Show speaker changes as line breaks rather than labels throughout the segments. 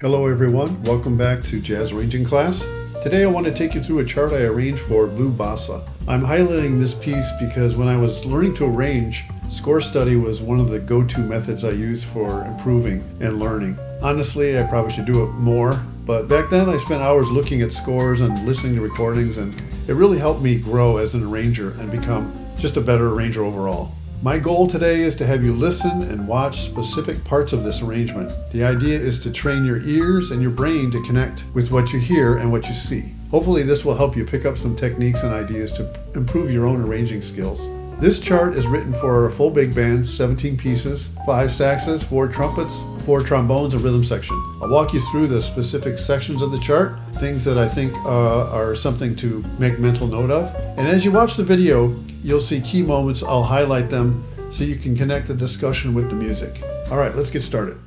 Hello everyone, welcome back to Jazz Arranging class. Today I want to take you through a chart I arranged for Blue Bossa. I'm highlighting this piece because when I was learning to arrange, score study was one of the go-to methods I used for improving and learning. Honestly, I probably should do it more, but back then I spent hours looking at scores and listening to recordings, and it really helped me grow as an arranger and become just a better arranger overall. My goal today is to have you listen and watch specific parts of this arrangement. The idea is to train your ears and your brain to connect with what you hear and what you see. Hopefully this will help you pick up some techniques and ideas to improve your own arranging skills. This chart is written for a full big band, 17 pieces, 5 saxes, 4 trumpets, 4 trombones, and rhythm section. I'll walk you through the specific sections of the chart, things that I think are something to make mental note of. And as you watch the video, you'll see key moments. I'll highlight them so you can connect the discussion with the music. All right, let's get started.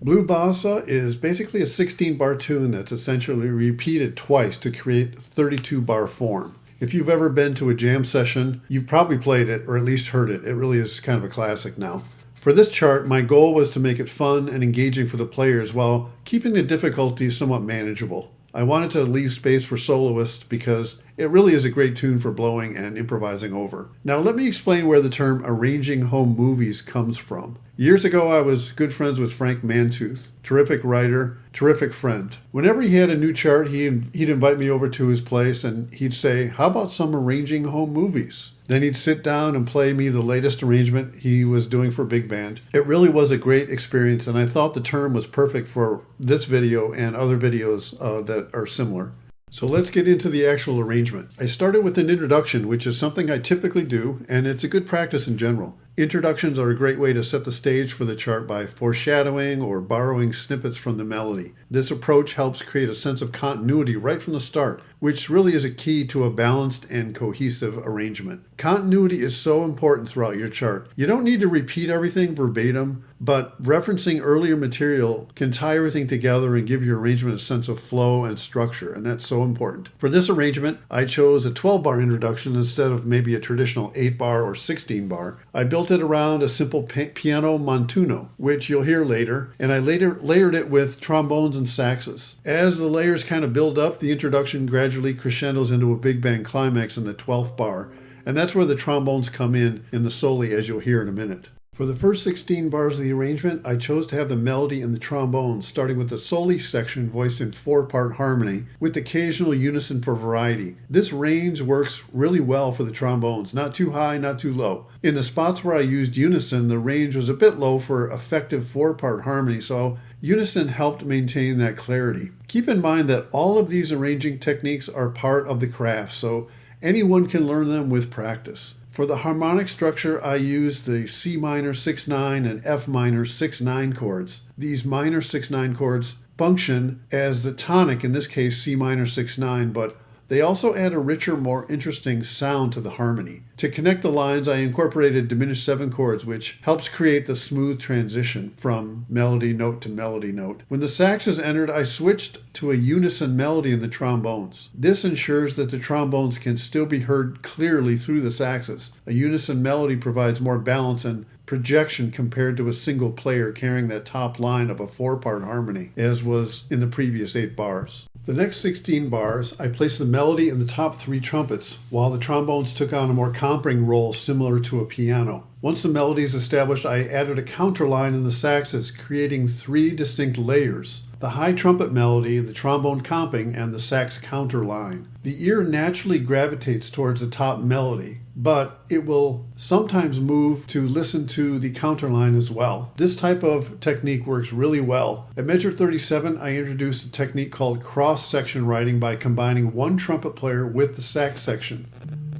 Blue Bossa is basically a 16-bar tune that's essentially repeated twice to create 32-bar form. If you've ever been to a jam session, you've probably played it or at least heard it. It really is kind of a classic now. For this chart, my goal was to make it fun and engaging for the players while keeping the difficulty somewhat manageable. I wanted to leave space for soloists because it really is a great tune for blowing and improvising over. Now let me explain where the term arranging home movies comes from. Years ago I was good friends with Frank Mantooth, terrific writer, terrific friend. Whenever he had a new chart, he'd invite me over to his place and he'd say, "How about some arranging home movies?" Then he'd sit down and play me the latest arrangement he was doing for big band. It really was a great experience, and I thought the term was perfect for this video and other videos that are similar. So let's get into the actual arrangement. I started with an introduction, which is something I typically do, and it's a good practice in general. Introductions are a great way to set the stage for the chart by foreshadowing or borrowing snippets from the melody. This approach helps create a sense of continuity right from the start, which really is a key to a balanced and cohesive arrangement. Continuity is so important throughout your chart. You don't need to repeat everything verbatim, but referencing earlier material can tie everything together and give your arrangement a sense of flow and structure, and that's so important. For this arrangement, I chose a 12-bar introduction instead of maybe a traditional 8-bar or 16-bar. I built it around a simple piano montuno, which you'll hear later, and I later layered it with trombones and saxes. As the layers kind of build up, the introduction gradually crescendos into a big band climax in the 12th bar, and that's where the trombones come in the soli, as you'll hear in a minute. For the first 16 bars of the arrangement, I chose to have the melody and the trombones, starting with the soli section voiced in 4-part harmony, with occasional unison for variety. This range works really well for the trombones, not too high, not too low. In the spots where I used unison, the range was a bit low for effective 4-part harmony, so unison helped maintain that clarity. Keep in mind that all of these arranging techniques are part of the craft, so anyone can learn them with practice. For the harmonic structure, I used the C minor 6/9 and F minor 6/9 chords. These minor 6/9 chords function as the tonic, in this case C minor 6/9, but they also add a richer, more interesting sound to the harmony. To connect the lines, I incorporated diminished 7 chords, which helps create the smooth transition from melody note to melody note. When the saxes entered, I switched to a unison melody in the trombones. This ensures that the trombones can still be heard clearly through the saxes. A unison melody provides more balance and projection compared to a single player carrying that top line of a 4-part harmony, as was in the previous 8 bars. The next 16 bars, I placed the melody in the top 3 trumpets, while the trombones took on a more comping role similar to a piano. Once the melody is established, I added a counterline in the saxes, creating 3 distinct layers: the high trumpet melody, the trombone comping, and the sax counterline. The ear naturally gravitates towards the top melody, but it will sometimes move to listen to the counterline as well. This type of technique works really well. At measure 37, I introduced a technique called cross-section writing by combining one trumpet player with the sax section.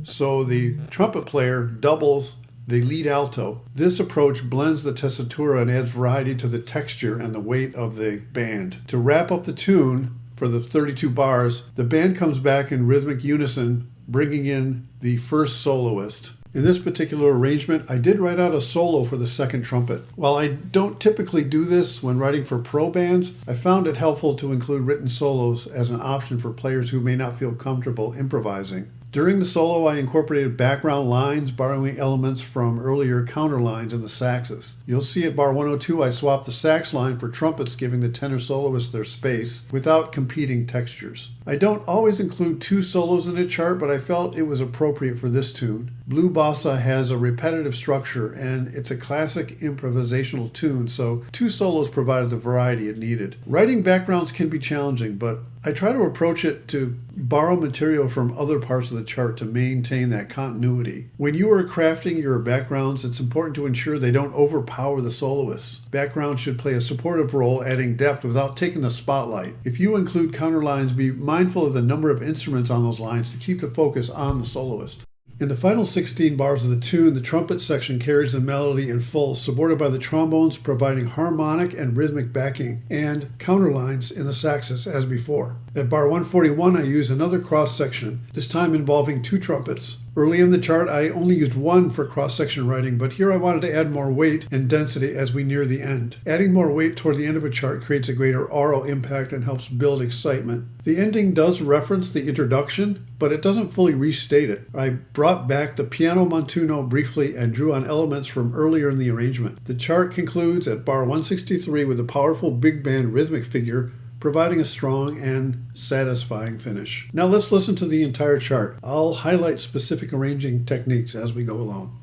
So the trumpet player doubles the lead alto. This approach blends the tessitura and adds variety to the texture and the weight of the band. To wrap up the tune, for the 32 bars, the band comes back in rhythmic unison, bringing in the first soloist. In this particular arrangement, I did write out a solo for the second trumpet. While I don't typically do this when writing for pro bands, I found it helpful to include written solos as an option for players who may not feel comfortable improvising. During the solo, I incorporated background lines, borrowing elements from earlier counter lines in the saxes. You'll see at bar 102 I swapped the sax line for trumpets, giving the tenor soloist their space without competing textures. I don't always include two solos in a chart, but I felt it was appropriate for this tune. Blue Bossa has a repetitive structure, and it's a classic improvisational tune, so two solos provided the variety it needed. Writing backgrounds can be challenging, but I try to approach it to borrow material from other parts of the chart to maintain that continuity. When you are crafting your backgrounds, it's important to ensure they don't overpower the soloists. Backgrounds should play a supportive role, adding depth without taking the spotlight. If you include counterlines, be mindful of the number of instruments on those lines to keep the focus on the soloist. In the final 16 bars of the tune, the trumpet section carries the melody in full, supported by the trombones providing harmonic and rhythmic backing, and counterlines in the saxes as before. At bar 141, I use another cross section, this time involving two trumpets. Early in the chart, I only used one for cross-section writing, but here I wanted to add more weight and density as we near the end. Adding more weight toward the end of a chart creates a greater aural impact and helps build excitement. The ending does reference the introduction, but it doesn't fully restate it. I brought back the piano montuno briefly and drew on elements from earlier in the arrangement. The chart concludes at bar 163 with a powerful big band rhythmic figure, providing a strong and satisfying finish. Now let's listen to the entire chart. I'll highlight specific arranging techniques as we go along.